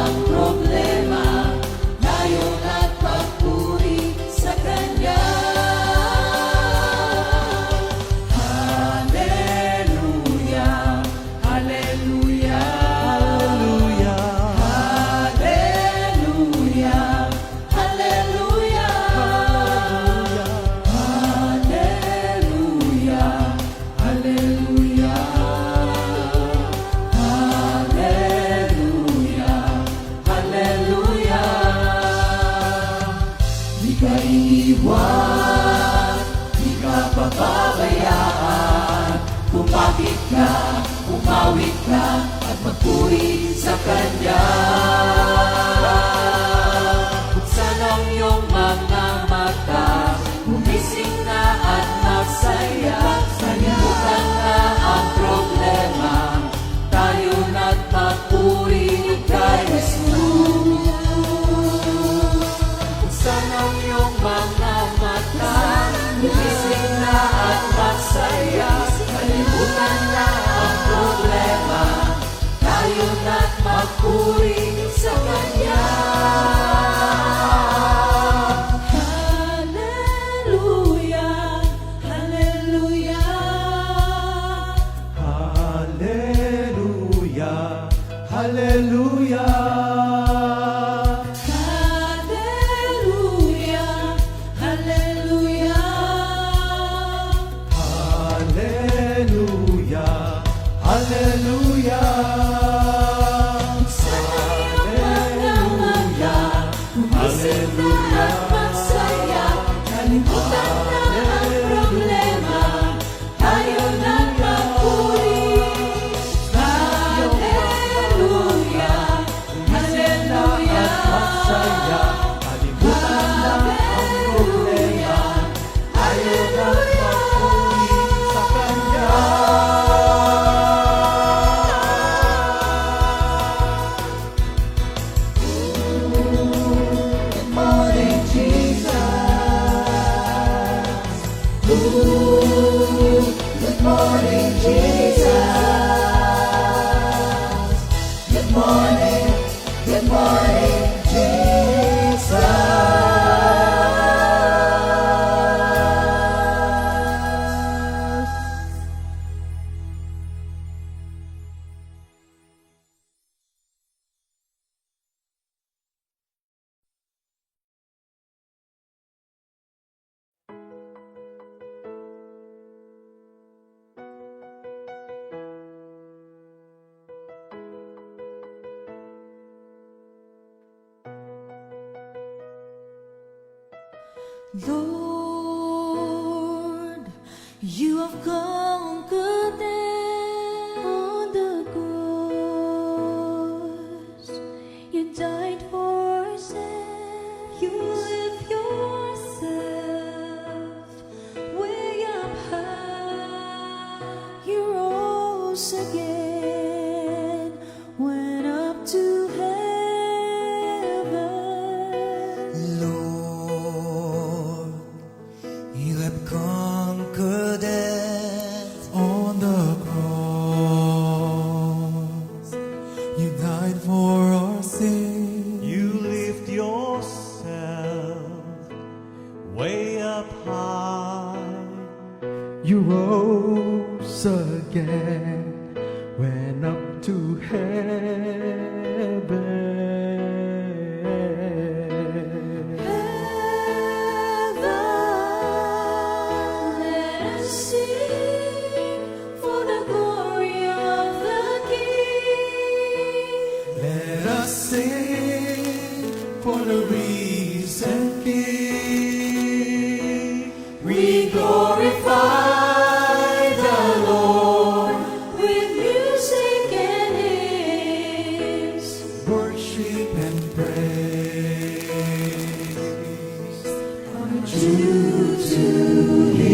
ang problema, ngayon at pagpuri sa Kanya. Hallelujah, Hallelujah, Hallelujah, Hallelujah, Hallelujah, Hallelujah, Hallelujah, Di ka iiwan, di ka pababayaan. Kung bakit ka, umawit ka at magpuri sa Kanya. Buksan ang iyong mga mata, gumising na at magsaya. Kalimutan na ang problema, tayo na't magpuri kay Jesus. Buksan ang iyong mga mata, gumising na at magsaya. Kalimutan na ang problema, tayo na't magpuri sa Kanya. Hallelujah, Hallelujah, Hallelujah, Hallelujah, Hallelujah, Hallelujah, Hallelujah, Hallelujah. Sa iyong mga mata, gumising na at magsaya. Kalimutan na ang problema, tayo na't magpuri. Hallelujah, Hallelujah, Masaya, kalimutan na ang problema, tayo na't magpuri sa Kanya. Good morning, Jesus. Ooh, good morning, Jesus. Good morning, Jesus. Lord, you have conquered death on the cross. You died for our sins. You lift yourself way up high. You rose again, went up to heaven. Lord, you have conquered death on the cross. You died for our sins. You lift yourself way up high. You rose again, went up to heaven. Let us sing for the glory of the King. Let us sing for the risen King. We glorify the Lord with music and hymns. Worship and praise True to Him.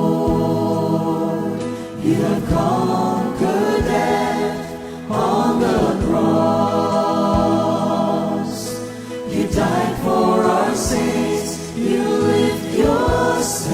Lord, you have conquered death on the cross. You died for our sins. You lift yourself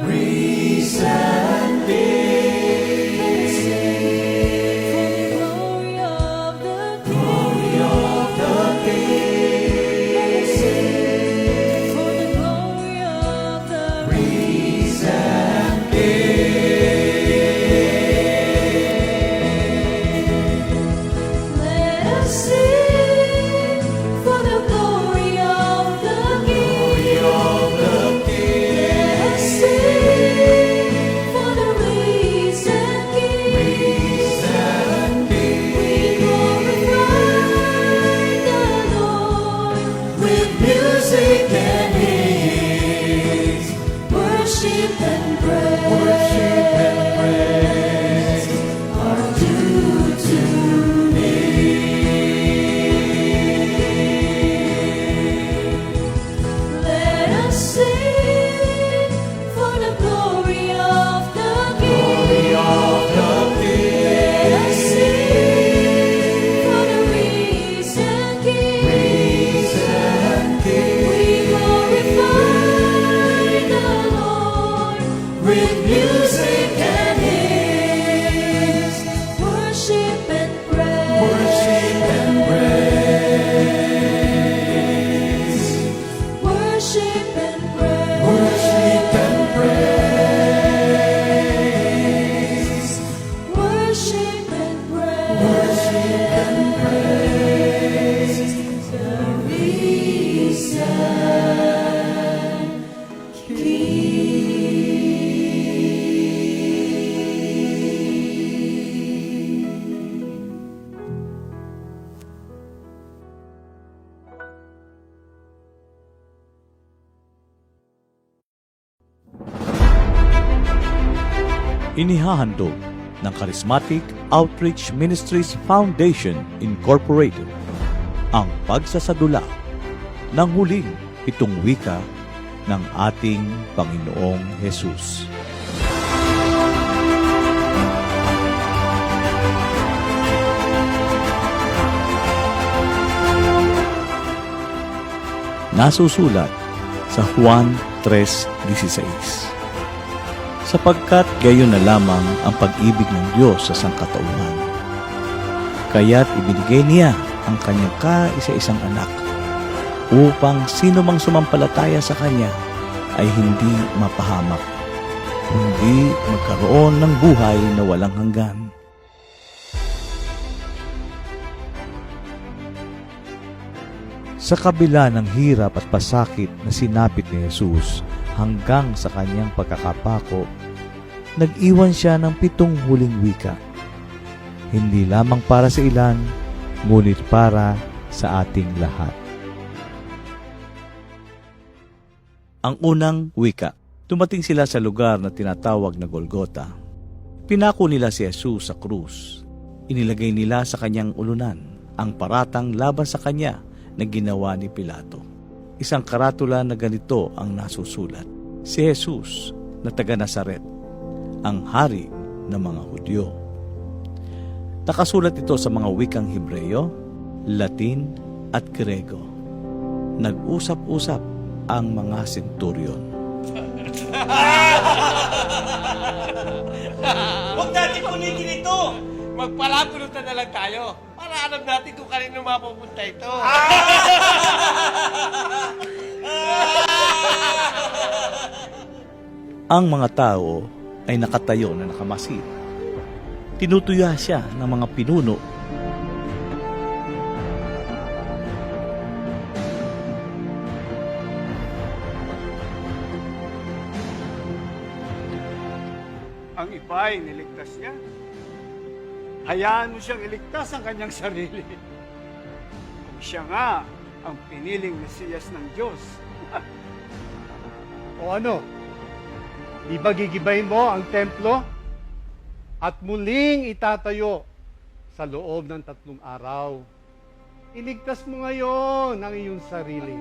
risen King. Glory of the King. For the glory of the Risen Let us sing for the glory of the King. of the King. Let us sing for the risen King. Risen King. We glorify the Lord With music and hymns, worship and praise. worship and praise are due to Let us sing for the glory of the King. of the King. Let us sing for the risen King. Risen King. We glorify the Lord With music and hymns, worship and praise. worship and praise, Worship and praise. worship and praise, Worship and praise. worship and praise. The risen Inihahandog ng Charismatic Outreach Ministries Foundation Incorporated ang pagsasadula ng huling 7 wika ng ating Panginoong Hesus. Nasusulat sa Juan 3:16. Sapagkat gayon na lamang ang pag-ibig ng Diyos sa sangkatauhan. Kaya't ibinigay niya ang kanyang kaisa-isang anak upang sino mang sumampalataya sa kanya ay hindi mapahamak, kundi magkaroon ng buhay na walang hanggan. Sa kabila ng hirap at pasakit na sinapit ni Jesus hanggang sa kanyang pagkakapako, nag-iwan siya ng 7 huling wika. Hindi lamang para sa ilan, ngunit para sa ating lahat. Ang unang wika, dumating sila sa lugar na tinatawag na Golgota. Pinako nila si Jesus sa krus. Inilagay nila sa kanyang ulunan ang paratang laban sa kanya na ginawa ni Pilato. Isang karatula na ganito ang nasusulat: si Jesus na taga Nazaret, ang hari ng mga Hudyo. Nakasulat ito sa mga wikang Hebreyo, Latin at Grego. Nag-usap-usap ang mga senturyon. Huwag natin punitin ito! Magpalapunutan na lang tayo para alam natin kung kanino mapupunta ito. Ang mga tao ay nakatayo na nakamasid. Tinutuya siya ng mga pinuno. Ang iba ay niligtas niya. Hayaan mo siyang iligtas ang kanyang sarili. Kung siya nga ang piniling Mesiyas ng Diyos. O ano? Di ba gigibayin mo ang templo? At muling itatayo sa loob ng 3 araw. Iligtas mo ngayon ang iyong sarili.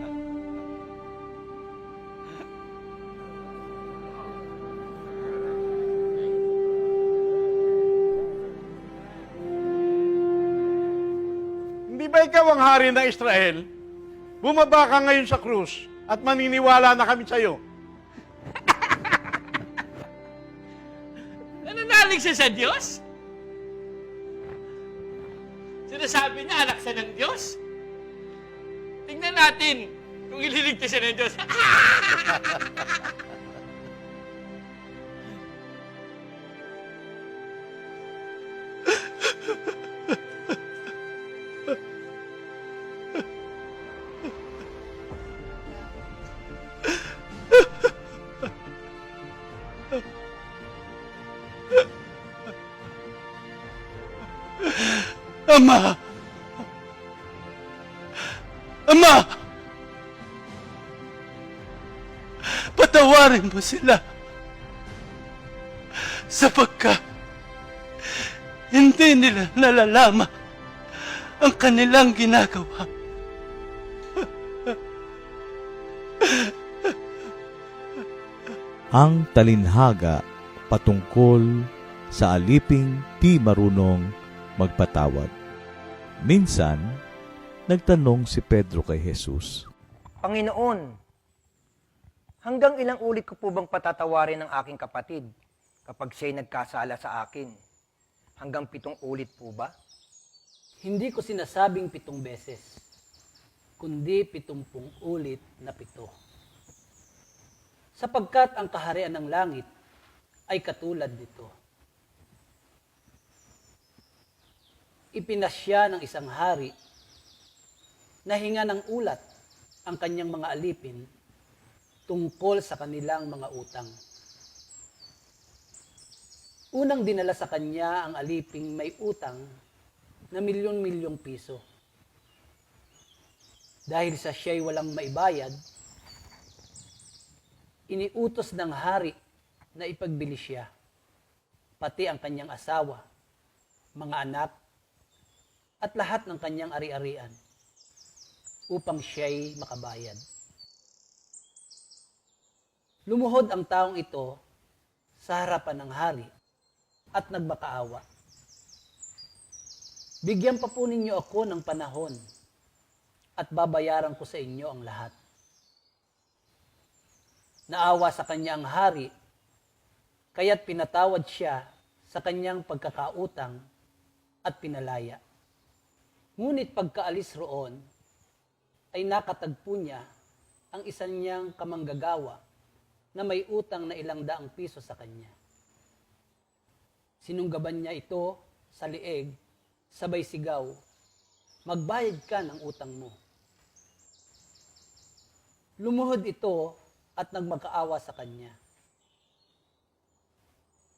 Hindi ba ikaw ang hari ng Israel? Bumaba ka ngayon sa krus at maniniwala na kami sa iyo. galing siya sa Diyos? Sinasabi niya, anak siya ng Diyos? Tingnan natin kung ililigtas siya ng Diyos. Ama! Ama! Patawarin mo sila sapagkat hindi nila nalalaman ang kanilang ginagawa. Ang talinhaga patungkol sa aliping di marunong magpatawad. Minsan, nagtanong si Pedro kay Jesus, Panginoon, hanggang ilang ulit ko po bang patatawarin ng aking kapatid kapag siya'y nagkasala sa akin? Hanggang 7 ulit po ba? Hindi ko sinasabing 7 beses, kundi 70 ulit na 7. Sapagkat ang kaharian ng langit ay katulad nito. Ipinasya ng isang hari na hinga ng ulat ang kanyang mga alipin tungkol sa kanilang mga utang. Unang dinala sa kanya ang aliping may utang na milyon-milyong piso. Dahil sa siya'y walang maibayad, iniutos ng hari na ipagbili siya, pati ang kanyang asawa, mga anak, at lahat ng kanyang ari-arian, upang siya'y makabayad. Lumuhod ang taong ito sa harapan ng hari at nagmakaawa. Bigyan pa po ninyo ako ng panahon at babayaran ko sa inyo ang lahat. Naawa sa kanya ang hari, kaya't pinatawad siya sa kanyang pagkakautang at pinalaya. Ngunit pagkaalis roon, ay nakatagpo niya ang isa niyang kamanggagawa na may utang na 100 piso sa kanya. Sinunggaban niya ito sa lieg, sabay sigaw, magbayad ka ng utang mo. Lumuhod ito at nagmakaawa sa kanya.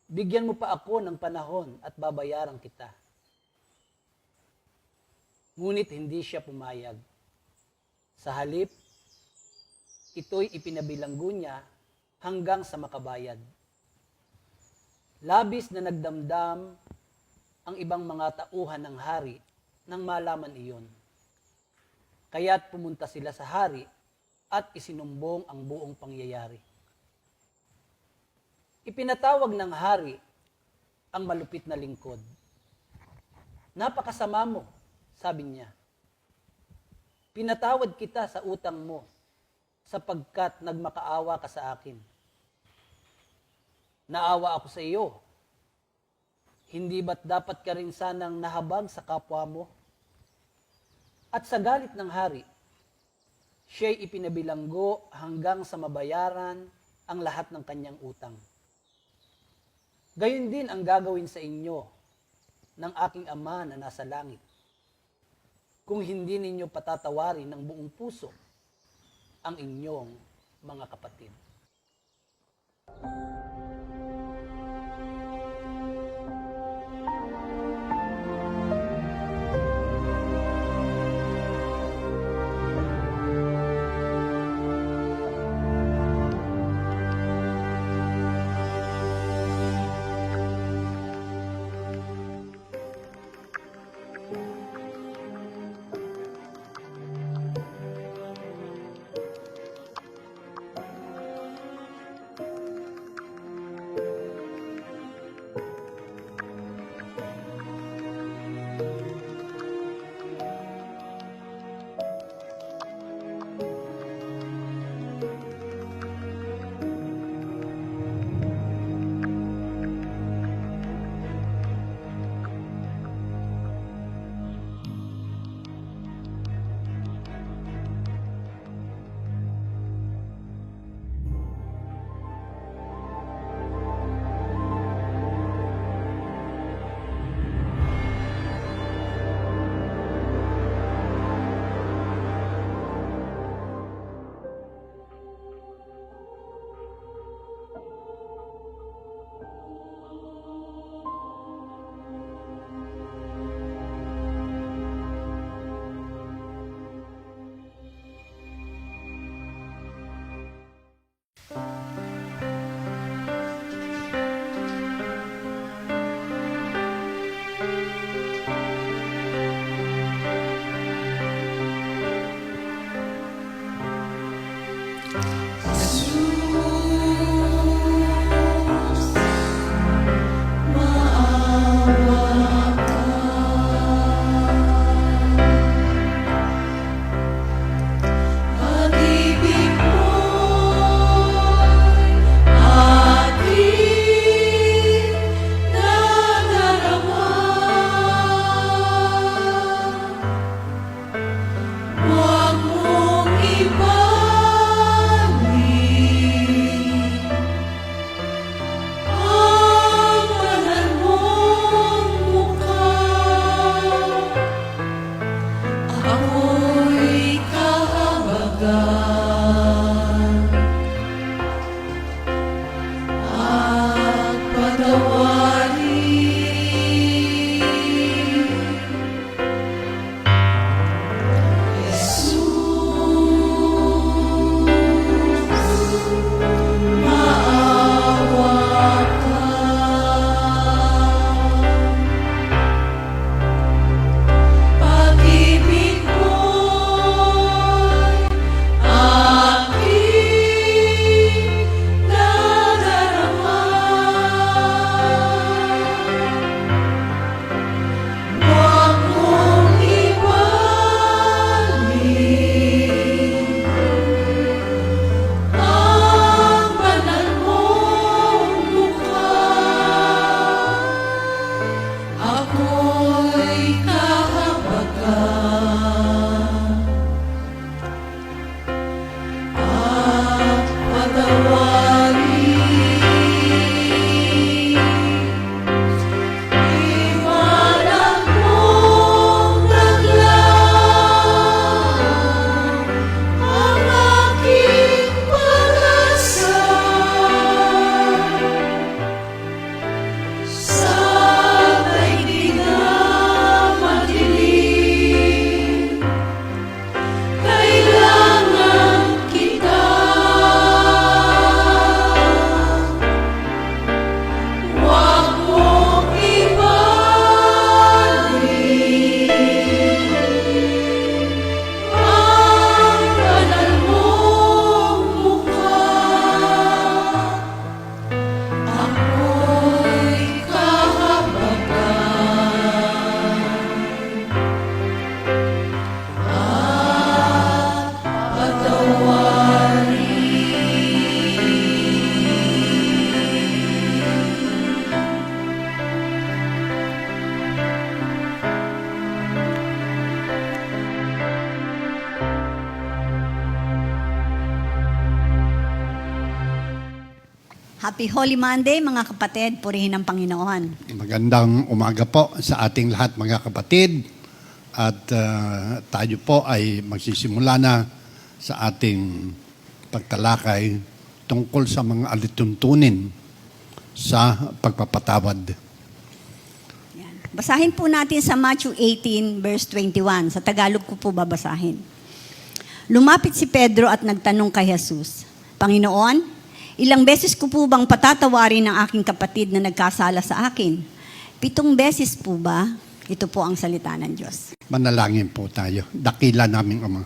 Bigyan mo pa ako ng panahon at babayaran kita. Ngunit hindi siya pumayag. Sa halip, ito'y ipinabilanggo niya hanggang sa makabayad. Labis na nagdamdam ang ibang mga tauhan ng hari nang malaman iyon. Kaya't pumunta sila sa hari at isinumbong ang buong pangyayari. Ipinatawag ng hari ang malupit na lingkod. Napakasama mo, sabi niya. Pinatawad kita sa utang mo sapagkat nagmakaawa ka sa akin. Naawa ako sa iyo. Hindi ba't dapat ka rin sanang nahabag sa kapwa mo? At sa galit ng hari, siya'y ipinabilanggo hanggang sa mabayaran ang lahat ng kanyang utang. Gayon din ang gagawin sa inyo ng aking Ama na nasa langit, kung hindi ninyo patatawarin ng buong puso ang inyong mga kapatid. Happy Holy Monday, mga kapatid. Purihin ang Panginoon. Magandang umaga po sa ating lahat mga kapatid. At tayo po ay magsisimula na sa ating pagtalakay tungkol sa mga alituntunin sa pagpapatawad. Yan. Basahin po natin sa Matthew 18, verse 21. Sa Tagalog ko po babasahin. Lumapit si Pedro at nagtanong kay Jesus, Panginoon, ilang beses ko po bang patatawarin ang aking kapatid na nagkasala sa akin? 7 beses po ba? Ito po ang salita ng Diyos. Manalangin po tayo. Dakila naming Ama.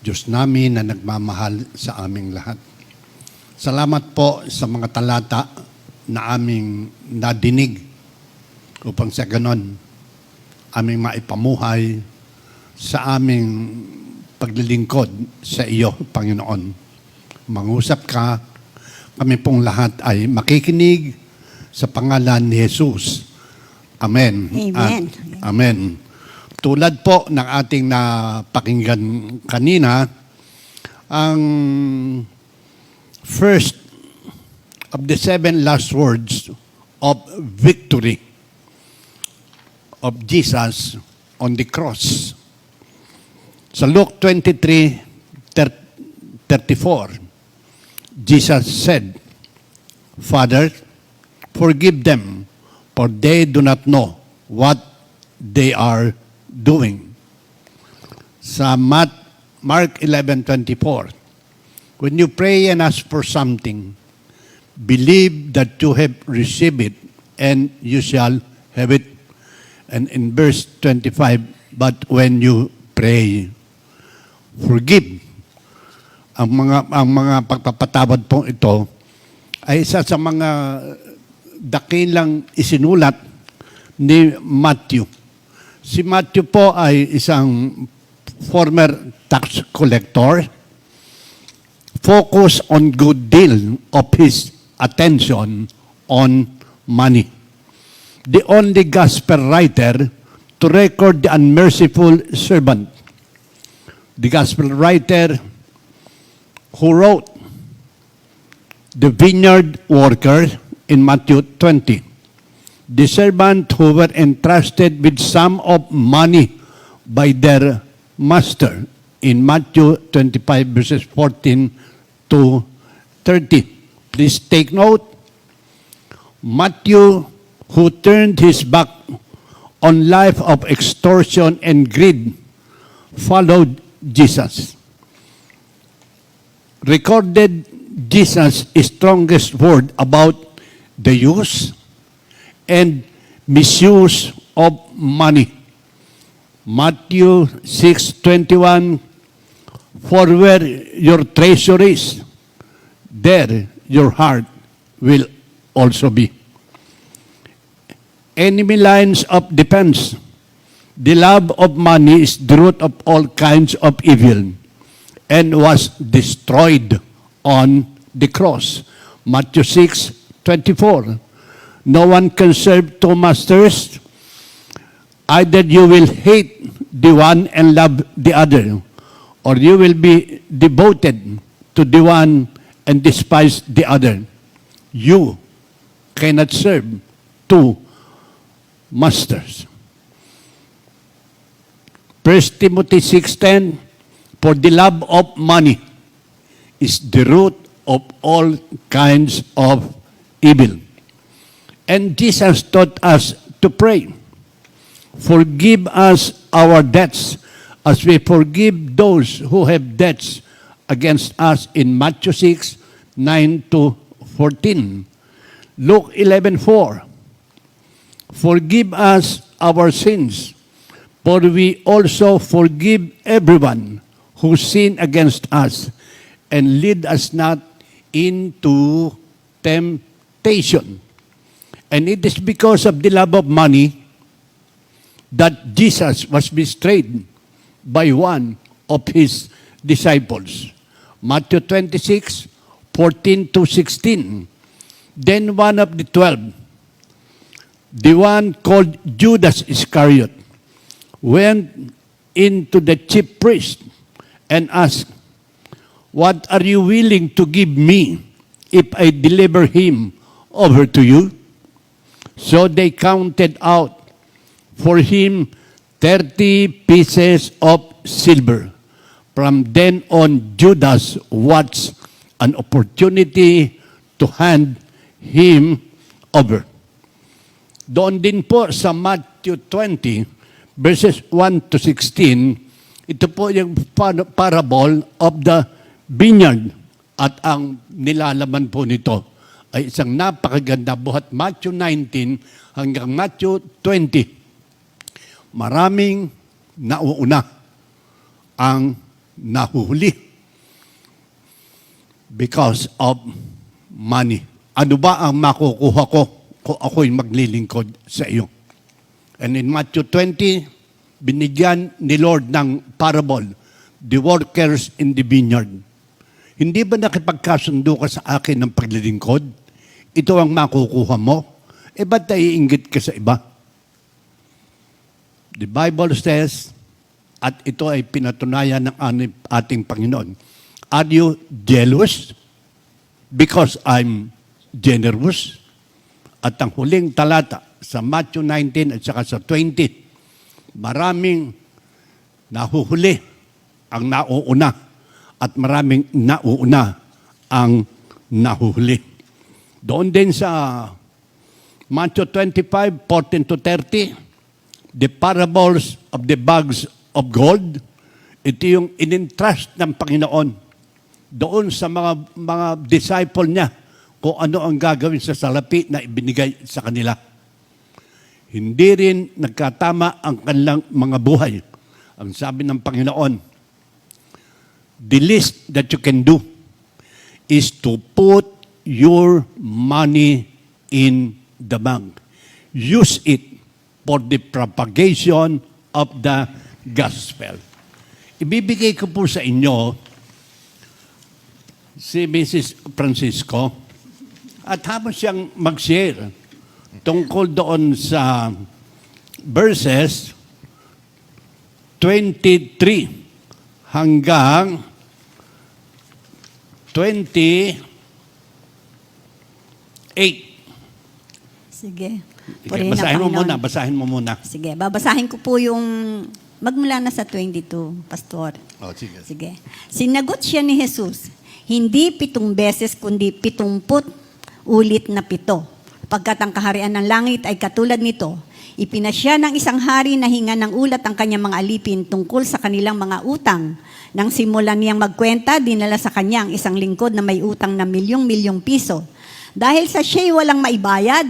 Diyos namin na nagmamahal sa aming lahat. Salamat po sa mga talata na aming nadinig upang sa ganon aming maipamuhay sa aming paglilingkod sa iyo, Panginoon. Mangusap ka, kami pong lahat ay makikinig sa pangalan ni Jesus. Amen. Amen. Amen. Tulad po ng ating napakinggan kanina, ang first of the 7 last words of victory of Jesus on the cross. Sa Luke 23:34, Jesus said, Father, forgive them, for they do not know what they are doing. Sa Mark 11:24, when you pray and ask for something, believe that you have received it, and you shall have it. And in verse 25, but when you pray, forgive. Ang mga pagpapatawad po ito ay isa sa mga dakilang isinulat ni Matthew. Si Matthew po ay isang former tax collector, focus on good deal of his attention on money. The only gospel writer to record the unmerciful servant. The gospel writer who wrote the vineyard worker in Matthew 20. The servant who were entrusted with some of money by their master in Matthew 25 verses 14 to 30. Please take note, Matthew, who turned his back on life of extortion and greed, followed Jesus. Recorded Jesus' strongest word about the use and misuse of money. Matthew 6:21, for where your treasure is, there your heart will also be. Enemy lines of defense. The love of money is the root of all kinds of evil, and was destroyed on the cross. Matthew 6:24. No one can serve 2 masters. Either you will hate the one and love the other, or you will be devoted to the one and despise the other. You cannot serve 2 masters. 1 Timothy 6:10, for the love of money is the root of all kinds of evil. And Jesus taught us to pray, forgive us our debts as we forgive those who have debts against us in Matthew 6:9 to 14. Luke 11:4, forgive us our sins, for we also forgive everyone who sin against us, and lead us not into temptation. And it is because of the love of money that Jesus was betrayed by one of his disciples. Matthew 26:14 to 16. Then one of the 12, the one called Judas Iscariot, went into the chief priest and asked, what are you willing to give me if I deliver him over to you? So they counted out for him 30 pieces of silver. From then on, Judas watched an opportunity to hand him over. Doon din po sa Matthew 20, verses 1 to 16, ito po yung parable of the vineyard. At ang nilalaman po nito ay isang napakaganda buhat Matthew 19 hanggang Matthew 20. Maraming nauuna ang nahuhuli because of money. Ano ba ang makukuha ko kung ako'y maglilingkod sa iyo? And in Matthew 20, binigyan ni Lord ng parable, the workers in the vineyard. Hindi ba nakipagkasundo ka sa akin ng paglilingkod? Ito ang makukuha mo? E ba't naiinggit ka sa iba? The Bible says, at ito ay pinatunayan ng ating Panginoon, are you jealous because I'm generous? At ang huling talata sa Matthew 19 at saka sa 20, maraming nahuhuli ang nauuna at maraming nauuna ang nahuhuli. Doon din sa Matthew 25, 14 to 30, the parables of the bags of gold, ito yung in-entrust ng Panginoon doon sa mga disciple niya kung ano ang gagawin sa salapi na ibinigay sa kanila. Hindi rin nagkatama ang kanilang mga buhay. Ang sabi ng Panginoon, the least that you can do is to put your money in the bank. Use it for the propagation of the gospel. Ibibigay ko po sa inyo si Mrs. Francisco at habang siyang mag-share tungkol doon sa verses 23 hanggang 28. Sige. Basahin mo muna. Sige, babasahin ko po yung magmula na sa 22, Pastor. Oh, sige. Sige. Sinagot siya ni Jesus, hindi 7 beses, kundi 70 ulit na 7. Pagkat ang kaharian ng langit ay katulad nito, ipinasya ng isang hari na hinga ng ulat ang kanyang mga alipin tungkol sa kanilang mga utang. Nang simulan niyang magkwenta, dinala sa kanyang isang lingkod na may utang na milyong-milyong piso. Dahil sa siya'y walang maibayad,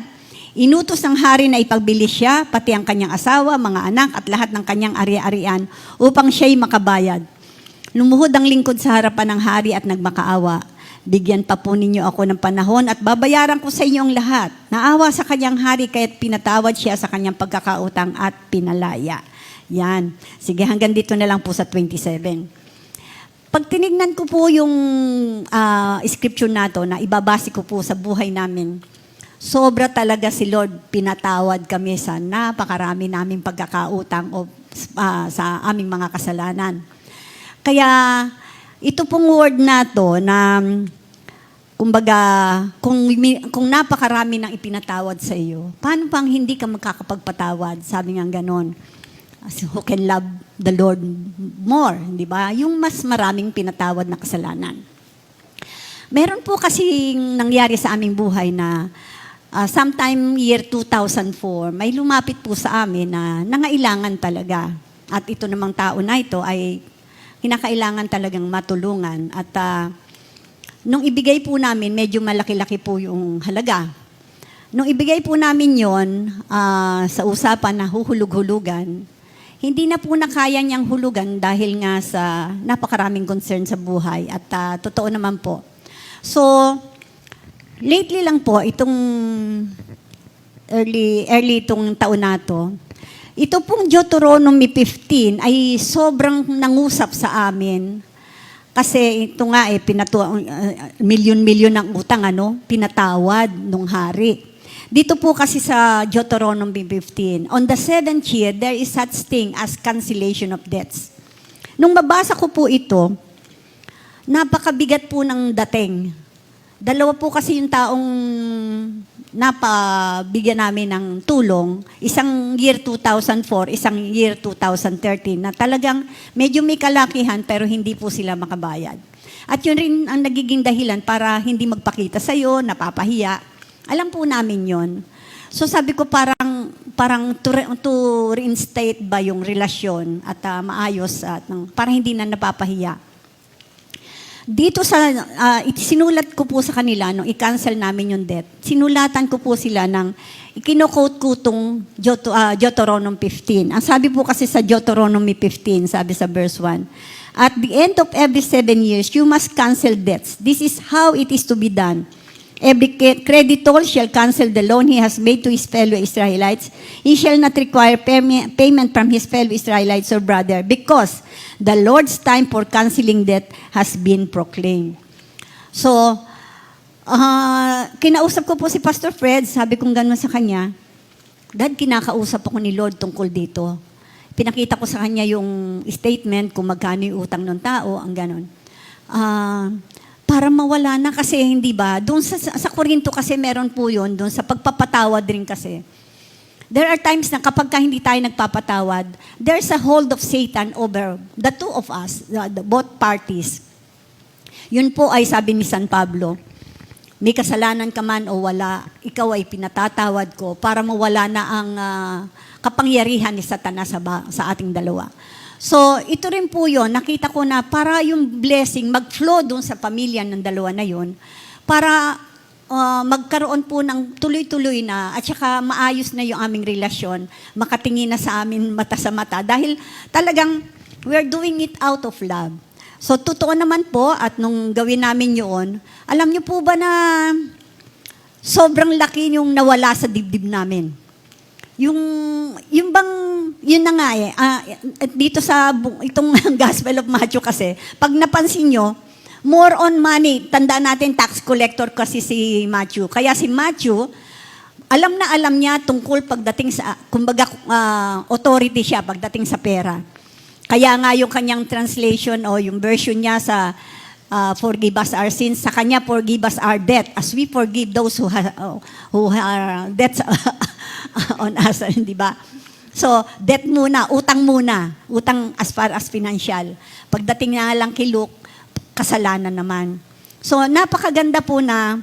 inutos ng hari na ipagbili siya, pati ang kanyang asawa, mga anak at lahat ng kanyang ari-arian upang siya'y makabayad. Lumuhod ang lingkod sa harapan ng hari at nagmakaawa. Bigyan pa po ninyo ako ng panahon at babayaran ko sa inyo ang lahat. Naawa sa kanyang hari kaya't pinatawad siya sa kanyang pagkakautang at pinalaya. Yan. Sige, hanggang dito na lang po sa 27. Pag tinignan ko po yung scripture na to, na ibabase ko po sa buhay namin, sobra talaga si Lord pinatawad kami sa napakarami naming pagkakautang o sa aming mga kasalanan. Kaya ito pong word na to na kumbaga kung napakarami nang ipinatawad sa iyo, paano pang hindi ka magkakapagpatawad? Sabi nga ganon. Who can love the Lord more, di ba? Yung mas maraming pinatawad na kasalanan. Meron po kasing nangyari sa aming buhay na sometime year 2004, may lumapit po sa amin na nangailangan talaga. At ito namang tao na ito ay kinakailangan talagang matulungan. At nung ibigay po namin, medyo malaki-laki po yung halaga. Nung ibigay po namin yon sa usapan na huhulug-hulugan, hindi na po nakaya niyang hulugan dahil nga sa napakaraming concern sa buhay. At totoo naman po. So, lately lang po, itong early itong taon na to, ito pong Deuteronomy 15 ay sobrang nangusap sa amin. Kasi ito nga milyon-milyon ng utang, pinatawad nung hari. Dito po kasi sa Deuteronomy 15, on the 7th year, there is such thing as cancellation of debts. Nung mabasa ko po ito, napakabigat po ng dating. Dalawa po kasi yung taong napabigyan namin ng tulong, isang year 2004, isang year 2013, na talagang medyo may kalakihan pero hindi po sila makabayad. At yun rin ang nagiging dahilan para hindi magpakita sa'yo, napapahiya. Alam po namin yon. So sabi ko parang to reinstate ba yung relasyon at maayos at para hindi na napapahiya. Dito sa, sinulat ko po sa kanila, nung i-cancel namin yung debt, sinulatan ko po sila ng, ikino-quote ko itong Deuteronomy 15. Ang sabi po kasi sa Deuteronomy 15, sabi sa verse 1, at the end of every 7 years, you must cancel debts. This is how it is to be done. Every creditor shall cancel the loan he has made to his fellow Israelites. He shall not require payment from his fellow Israelites or brother, because the Lord's time for canceling debt has been proclaimed. So, kinausap ko po si Pastor Fred, sabi kong gano'n sa kanya, Dad, kinakausap ako ni Lord tungkol dito. Pinakita ko sa kanya yung statement kung magkano yung utang ng tao, ang gano'n. Para mawala na kasi, hindi ba? Doon sa Korinto kasi meron po yun, doon sa pagpapatawad rin kasi. There are times na kapag hindi tayo nagpapatawad, there's a hold of Satan over the two of us, both parties. Yun po ay sabi ni San Pablo, may kasalanan ka man o wala, ikaw ay pinatatawad ko para mawala na ang kapangyarihan ni Satanas sa ating dalawa. So, ito rin po yun, nakita ko na para yung blessing mag-flow doon sa pamilya ng dalawa na yun, para magkaroon po ng tuloy-tuloy na at saka maayos na yung aming relasyon, makatingin na sa amin mata sa mata. Dahil talagang we're doing it out of love. So, totoo naman po at nung gawin namin yun, alam niyo po ba na sobrang laki yung nawala sa dibdib namin? Yun na nga dito sa itong Gospel of Matthew kasi, pag napansin nyo, more on money, tandaan natin tax collector kasi si Matthew. Kaya si Matthew, alam na alam niya tungkol pagdating sa, kumbaga authority siya pagdating sa pera. Kaya nga yung kanyang translation o yung version niya sa forgive us our sins, sa kanya forgive us our debt as we forgive those who are debts on us, di ba? So, debt muna, utang as far as financial. Pagdating na lang kay Luke, kasalanan naman. So, napakaganda po na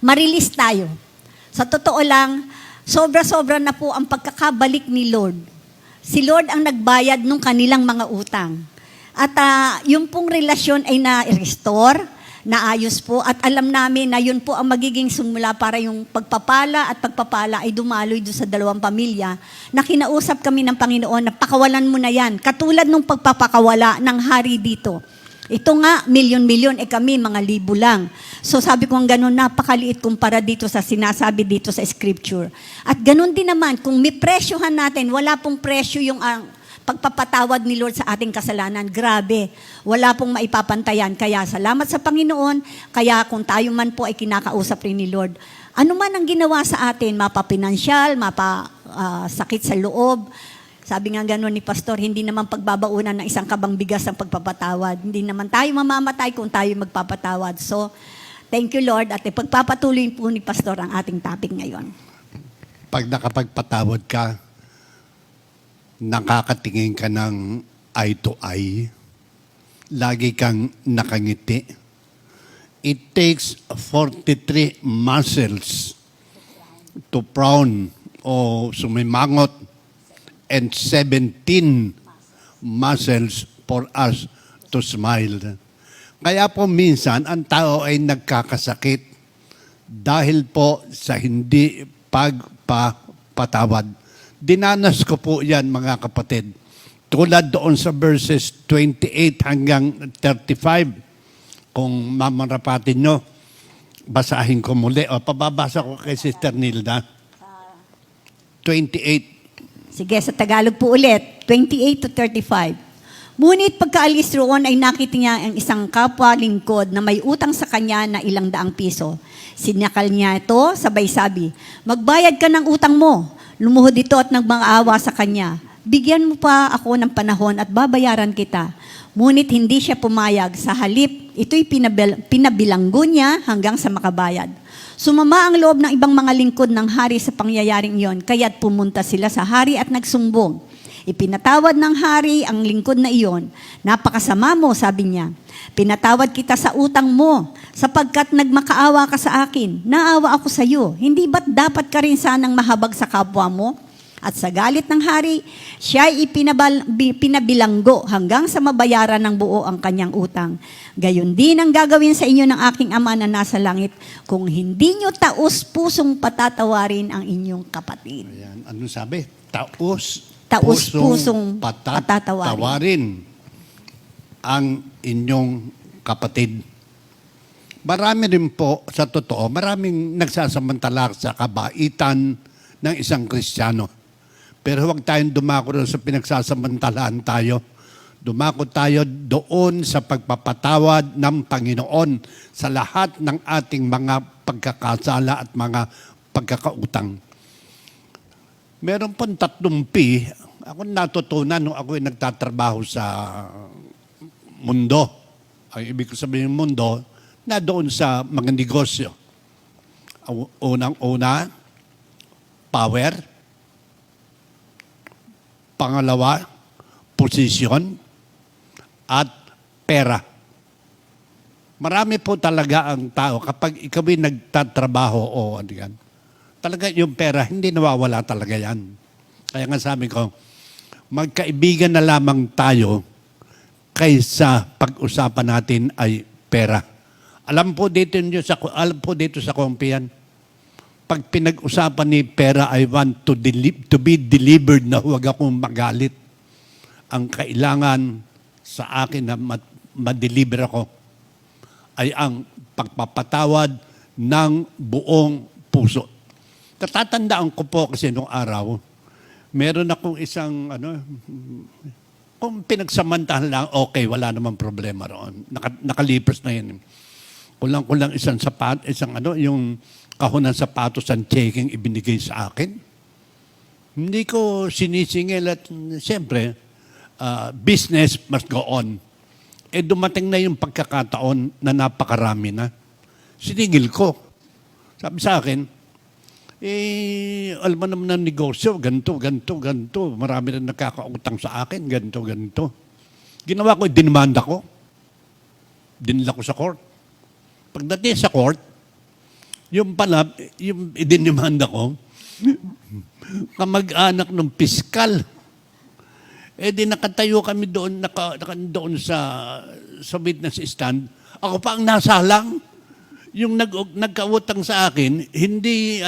marilis tayo. Sa totoo lang, sobra-sobra na po ang pagkakabalik ni Lord. Si Lord ang nagbayad nung kanilang mga utang. At yung pong relasyon ay na-restore, naayos po, at alam namin na yun po ang magiging simula para yung pagpapala ay dumaloy doon sa dalawang pamilya, na kinausap kami ng Panginoon na pakawalan mo na yan. Katulad nung pagpapakawala ng hari dito. Ito nga, milyon-milyon, kami, mga libo lang. So sabi ko ang ganun, napakaliit kumpara dito sa sinasabi dito sa Scripture. At ganun din naman, kung may presyohan natin, wala pong presyo yung pagpapatawad ni Lord sa ating kasalanan. Grabe, wala pong maipapantayan. Kaya salamat sa Panginoon, kaya kung tayo man po ay kinakausap rin ni Lord, ano man ang ginawa sa atin, mapapinansyal, sakit sa loob, sabi nga gano'n ni Pastor, hindi naman pagbabaunan ng isang kabang bigas ang pagpapatawad. Hindi naman tayo mamamatay kung tayo magpapatawad. So, thank you Lord, at pagpapatuloy po ni Pastor ang ating topic ngayon. Pag nakapagpatawad ka, nakakatingin ka ng eye to eye, lagi kang nakangiti. It takes 43 muscles to frown o sumimangot, and 17 muscles for us to smile. Kaya po minsan, ang tao ay nagkakasakit dahil po sa hindi pagpapatawad. Dinanas ko po yan, mga kapatid. Tulad doon sa verses 28 hanggang 35. Kung mamarapatin nyo, basahin ko muli. O, pababasa ko kay Sister Nilda. 28. Sige, sa Tagalog po ulit, 28 to 35. Ngunit pagkaalis roon ay nakita niya ang isang kapwa lingkod na may utang sa kanya na 200 piso. Sinyakal niya ito, sabay sabi, magbayad ka ng utang mo. Lumuhod ito at nagmaawa sa kanya. bigyan mo pa ako ng panahon at babayaran kita. Ngunit hindi siya pumayag. Sa halip, ito'y pinabilanggo niya hanggang sa makabayad. Sumama ang loob ng ibang mga lingkod ng hari sa pangyayaring iyon, kaya't pumunta sila sa hari at nagsumbong. Ipinatawad ng hari ang lingkod na iyon. Napakasama mo, sabi niya. Pinatawad kita sa utang mo, sapagkat nagmakaawa ka sa akin. Naawa ako sa iyo. Hindi ba't dapat ka rin sanang mahabag sa kapwa mo? At sa galit ng hari, siya ay pinabilanggo hanggang sa mabayaran ng buo ang kanyang utang. Gayon din ang gagawin sa inyo ng aking Ama na nasa langit kung hindi nyo taos-pusong patatawarin ang inyong kapatid. Ayan. Ano sabi? Taos-pusong patatawarin ang inyong kapatid. Marami rin po, sa totoo, maraming nagsasamantala sa kabaitan ng isang Kristiyano. Pero huwag tayong dumako doon sa pinagsasamantalaan tayo. Dumako tayo doon sa pagpapatawad ng Panginoon sa lahat ng ating mga pagkakasala at mga pagkakautang. Meron pong 3 P. Ako natutunan nung ako ay nagtatrabaho sa mundo. Ang ibig ko sabihin ng mundo, na doon sa mga negosyo. Unang-una, power. Pangalawa, posisyon. At pera. Marami po talaga ang tao kapag ikaw ay nagtatrabaho o ano yan, talaga yung pera, hindi nawawala talaga yan. Kaya nga sabi ko, magkaibigan na lamang tayo kaysa pag-usapan natin ay pera. Alam po dito sa kumpiyan, pag pinag-usapan ni pera, I want to be delivered na huwag akong magalit. Ang kailangan sa akin na ma-deliver ako ay ang pagpapatawad ng buong puso. Natatandaan ko po kasi nung araw, meron akong isang, kung pinagsamantahan lang, okay, wala namang problema roon. Nakalipas na yun. Kulang-kulang isang yung kahon ng sapatos ang checking ibinigay sa akin. Hindi ko sinisingil at siyempre, business must go on. Dumating na yung pagkakataon na napakarami na. Siningil ko. Sabi sa akin, alam mo naman ng negosyo, ganito. Marami rin nakakautang sa akin, ganito. Ginawa ko, dinimanda ko. Dinala ko sa court. Pagdating sa court, yung idinimanda ko, kamag-anak ng piskal. Di nakatayo kami doon, doon sa witness stand. Ako pa ang nasalang. Yung nagkautang sa akin, hindi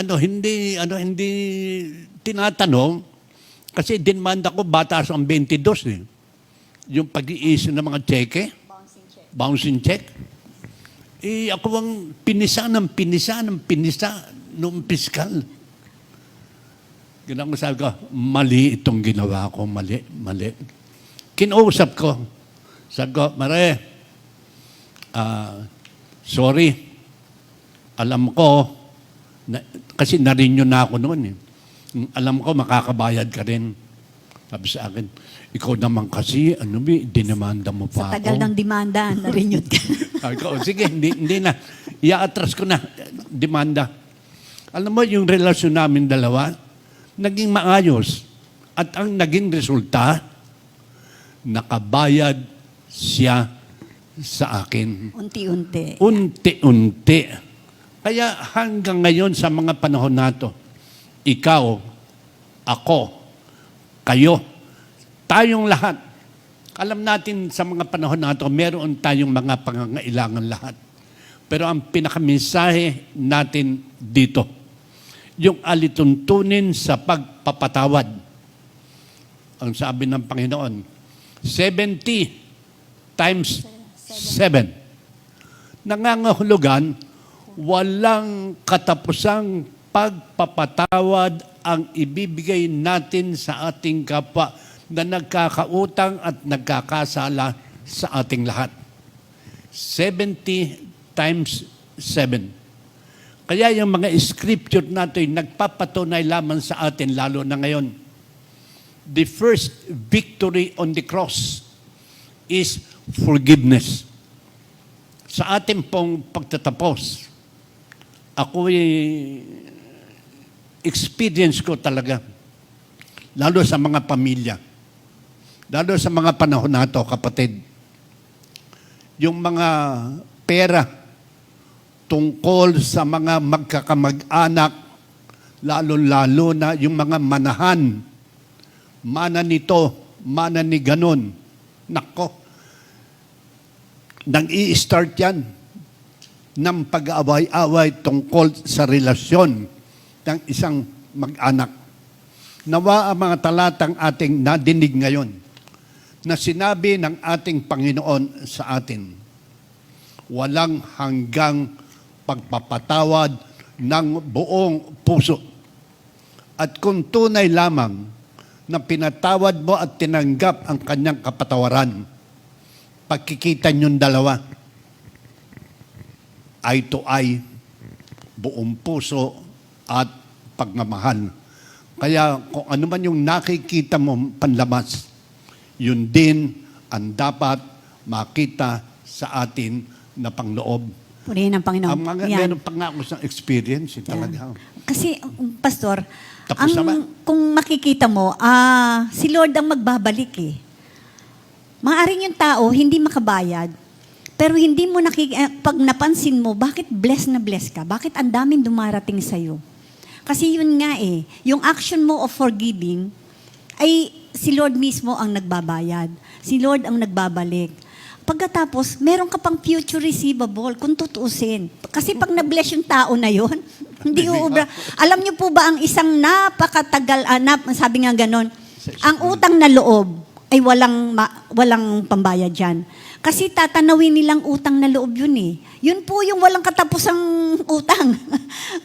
tinatanong, kasi dinimanda ko batas ang 22 Yung pag-i-issue ng mga cheque, bouncing check. Ako ang pinisa nung piskal. Ganun ko sabi ko, mali itong ginawa ko, mali. Kinausap ko, sabi ko, Mare, sorry, alam ko, kasi na-renew na ako noon alam ko, makakabayad ka rin. Sabi sa akin, ikaw naman kasi, dinamanda mo pa Sa tagal ng demanda, na-renewed ka. Sabi ko, sige, hindi na. I-atras ko na, demanda. Alam mo, yung relasyon namin dalawa, naging maayos. At ang naging resulta, nakabayad siya sa akin. Unti-unti. Unti-unti. Kaya hanggang ngayon sa mga panahon nato, ikaw, ako, kayo, tayong lahat, alam natin sa mga panahon nato, meron tayong mga pangangailangan lahat. Pero ang pinakamensahe natin dito, yung alituntunin sa pagpapatawad. Ang sabi ng Panginoon, 70 times 7. Nangangahulugan, walang katapusang pagpapatawad ang ibibigay natin sa ating kapwa na nagkakautang at nagkakasala sa ating lahat. 70 times 7. Kaya yung mga scripture natin nagpapatunay lamang sa atin, lalo na ngayon. the first victory on the cross is forgiveness. Sa ating pong pagtatapos, experience ko talaga, lalo sa mga pamilya, lalo sa mga panahon na ito, kapatid, yung mga pera tungkol sa mga magkakamag-anak, lalo-lalo na yung mga manahan, mana nito, mana ni ganon. Nako, nang i-start yan ng pag-away-away tungkol sa relasyon ng isang mag-anak. Nawa ang mga talatang ating nadinig ngayon na sinabi ng ating Panginoon sa atin, walang hanggang pagpapatawad ng buong puso. At kung tunay lamang na pinatawad mo at tinanggap ang kanyang kapatawaran, pagkikita niyong dalawa, eye to eye, buong puso at pagmamahal. Kaya kung ano man yung nakikita mo panlabas, yun din ang dapat makita sa atin na pangloob. Purihin ng Panginoon. Meron pa nga ako sa experience, talaga. Kasi, Pastor, Tapos naman. kung makikita mo, si Lord ang magbabalik eh. Maaring yung tao, hindi makabayad, pero hindi mo pag napansin mo, bakit blessed na blessed ka? Bakit ang daming dumarating sa'yo? Kasi yun nga eh, yung action mo of forgiving, ay si Lord mismo ang nagbabayad. Si Lord ang nagbabalik. Pagkatapos, meron ka pang future receivable kung tutuusin. Kasi pag na-bless yung tao na yon, hindi uubra. Alam niyo po ba ang isang napakatagal, sabi nga ganon, ang utang na loob ay walang pambayad dyan. Kasi tatanawin nilang utang na loob yun eh. Yun po yung walang katapusang utang.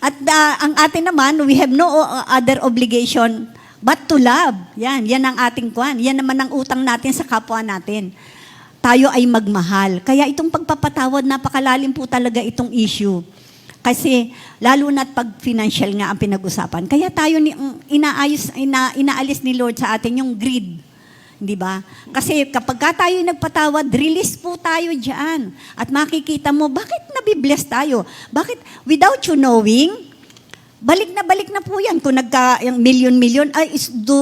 At ang atin naman, we have no other obligation but to love. Yan ang ating kwan. Yan naman ang utang natin sa kapwa natin. Tayo ay magmahal. Kaya itong pagpapatawad, napakalalim po talaga itong issue. Kasi lalo na't pag financial nga ang pinag-usapan. Kaya tayo inaalis ni Lord sa atin yung greed. Di ba? Kasi kapag tayo nagpatawad, release po tayo diyan. At makikita mo, bakit nabibless tayo? Bakit without you knowing, balik na po yan. Kung million, ay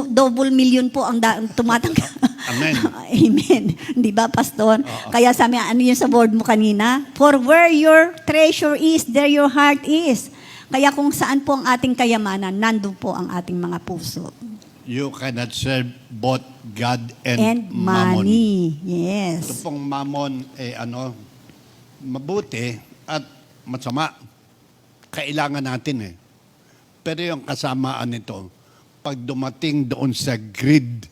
double million po ang tumatanggap. Amen. Amen. Di ba, Pastor? Kaya sabi, ano yun sa board mo kanina? For where your treasure is, there your heart is. Kaya kung saan po ang ating kayamanan, nandun po ang ating mga puso. You cannot serve both God And money. Yes. Ito pong mammon, mabuti at masama. Kailangan natin eh. Pero yung kasamaan nito, pag dumating doon sa greed,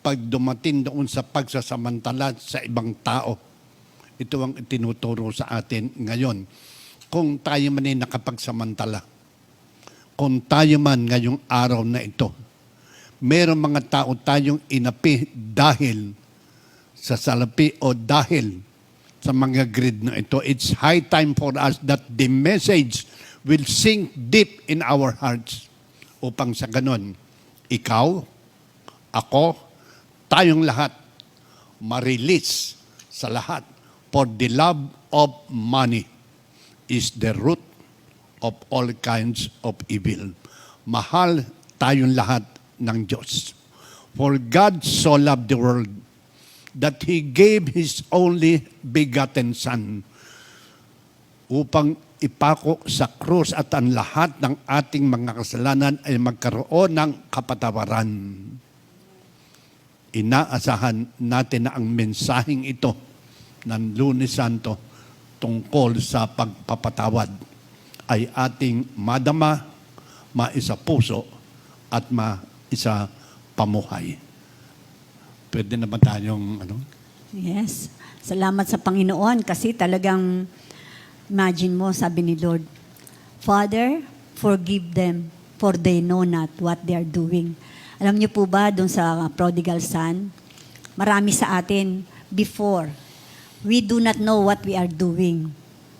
pag dumating doon sa pagsasamantala sa ibang tao, ito ang itinuturo sa atin ngayon. Kung tayo man ay nakapagsamantala, kung tayo man ngayong araw na ito, merong mga tao tayong inapi dahil sa salapi o dahil sa mga greed na ito. It's high time for us that the message will sink deep in our hearts upang sa ganon, ikaw, ako, tayong lahat, ma-release sa lahat. For the love of money is the root of all kinds of evil. Mahal tayong lahat ng Diyos. For God so loved the world that He gave His only begotten Son upang ipako sa krus at ang lahat ng ating mga kasalanan ay magkaroon ng kapatawaran. Inaasahan natin na ang mensaheng ito ng Lunes Santo tungkol sa pagpapatawad ay ating madama, maisa puso at maisa pamuhay. Pwede na ba tayong Yes. Salamat sa Panginoon kasi talagang imagine mo, sabi ni Lord, Father, forgive them for they know not what they are doing. Alam niyo po ba, doon sa prodigal son, marami sa atin, before, we do not know what we are doing.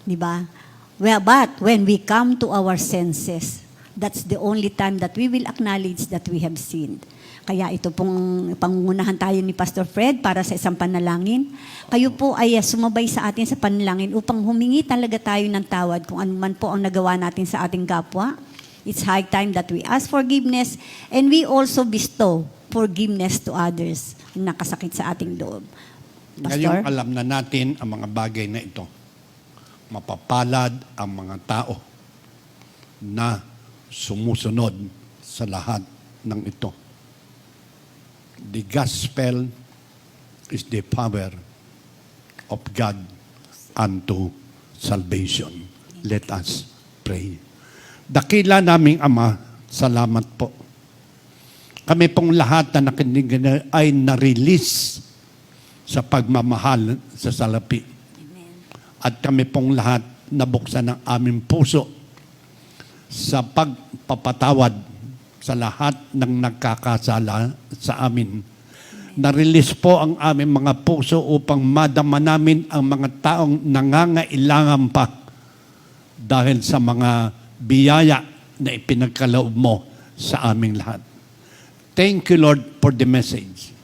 Di ba? Well, but when we come to our senses, That's the only time that we will acknowledge that we have sinned. Kaya ito pong pangungunahan tayo ni Pastor Fred para sa isang panalangin. Kayo po ay sumabay sa atin sa panalangin upang humingi talaga tayo ng tawad kung ano man po ang nagawa natin sa ating kapwa. It's high time that we ask forgiveness and we also bestow forgiveness to others na nakasakit sa ating loob. Ngayong Pastor? alam na natin ang mga bagay na ito. Mapapalad ang mga tao na sumusunod sa lahat ng ito. The gospel is the power of God unto salvation. Let us pray. Dakila naming Ama, salamat po. Kami pong lahat na nakinig ay na-release sa pagmamahal sa salapi. At kami pong lahat nabuksan ng aming puso sa pagpapatawad sa lahat ng nagkakasala sa amin. Na-release po ang aming mga puso upang madama namin ang mga taong nangangailangan pa dahil sa mga biyaya na ipinagkaloob mo sa aming lahat. Thank you, Lord, for the message.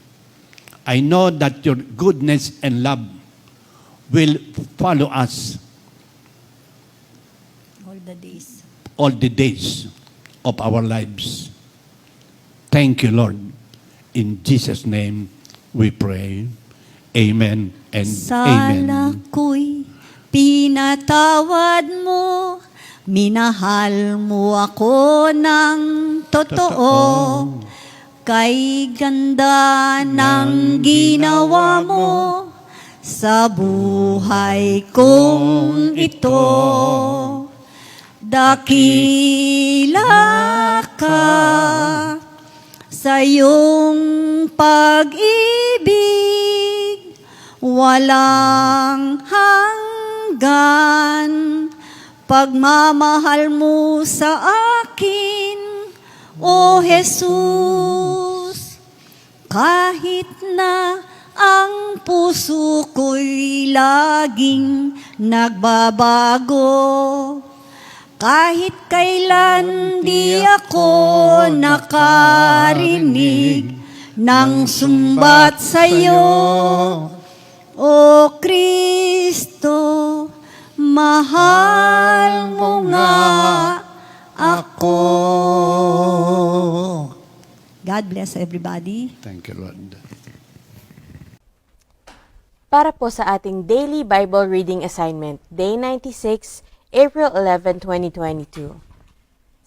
I know that your goodness and love will follow us all the days of our lives. Thank you, Lord. In Jesus' name we pray. Amen and amen. Sala ko'y pinatawad mo, minahal mo ako ng totoo. Kay ganda ng ginawa mo sa buhay kong ito. Dakila ka sa iyong pag-ibig, walang hanggan. Pagmamahal mo sa akin, O Jesus, kahit na ang puso ko'y laging nagbabago, kahit kailan di ako nakarinig ng sumbat sa'yo, O Kristo, mahal mo nga ako. God bless everybody. Thank you, Lord. Para po sa ating daily Bible reading assignment, Day 96, April 11, 2022.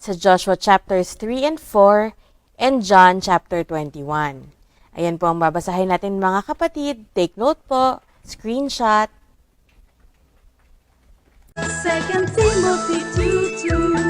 Sa Joshua chapters 3 and 4 and John chapter 21. Ayan po ang babasahin natin mga kapatid. Take note po, screenshot. 2 Timothy 2:2